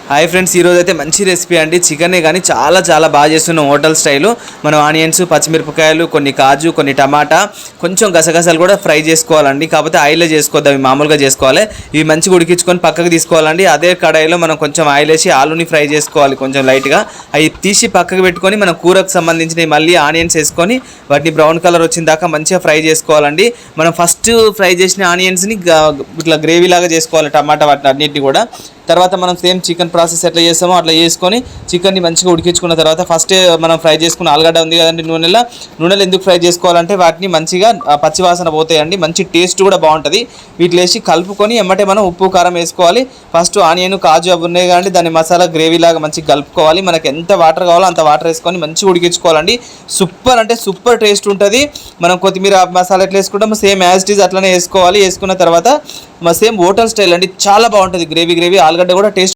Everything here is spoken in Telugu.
హాయ్ ఫ్రెండ్స్, ఈరోజు అయితే మంచి రెసిపీ అండి. చికెనే కానీ చాలా చాలా బాగా చేస్తున్నాం హోటల్ స్టైలు. మనం ఆనియన్స్, పచ్చిమిరపకాయలు, కొన్ని కాజు, కొన్ని టమాటా, కొంచెం గసగసాలు కూడా ఫ్రై చేసుకోవాలండి. కాకపోతే ఆయిల్లో చేసుకోవద్దు, అవి మామూలుగా చేసుకోవాలి. ఇవి మంచిగా ఉడికించుకొని పక్కకు తీసుకోవాలండి. అదే కడాయిలో మనం కొంచెం ఆయిల్ వేసి ఆలుని ఫ్రై చేసుకోవాలి కొంచెం లైట్గా. అవి తీసి పక్కకు పెట్టుకొని మనం కూరకు సంబంధించిన మళ్ళీ ఆనియన్స్ వేసుకొని వాటిని బ్రౌన్ కలర్ వచ్చిన దాకా మంచిగా ఫ్రై చేసుకోవాలండి. మనం ఫస్ట్ ఫ్రై చేసిన ఆనియన్స్ని ఇట్లా గ్రేవీ లాగా చేసుకోవాలి, టమాటా వాటిని అన్నింటినీ కూడా. తర్వాత మనం సేమ్ చికెన్ ప్రాసెస్ ఎట్లా చేస్తామో అట్లా చేసుకొని చికెన్ని మంచిగా ఉడికించుకున్న తర్వాత ఫస్టే మనం ఫ్రై చేసుకున్న ఆలుగడ్డ ఉంది కదండి, నూనెలో ఎందుకు ఫ్రై చేసుకోవాలంటే వాటిని మంచిగా పచ్చివాసన పోతాయండి, మంచి టేస్ట్ కూడా బాగుంటుంది. వీటిలో వేసి కలుపుకొని ఎమ్మటే మనం ఉప్పు కారం వేసుకోవాలి. ఫస్ట్ ఆనియన్, కాజు అవి ఉన్నాయి కానీ దాన్ని మసాలా గ్రేవీ లాగా మంచిగా కలుపుకోవాలి. మనకి ఎంత వాటర్ కావాలో అంత వాటర్ వేసుకొని మంచిగా ఉడికించుకోవాలండి. సూపర్ అంటే సూపర్ టేస్ట్ ఉంటుంది. మనం కొత్తిమీర మసాలా ఎట్లా వేసుకుంటామో సేమ్ యాజ్ ఇట్ ఈజ్ అట్లనే వేసుకోవాలి. వేసుకున్న తర్వాత సేమ్ హోటల్ స్టైల్ అండి, చాలా బాగుంటుంది. గ్రేవీ ఆలుగడ్డ కూడా టేస్ట్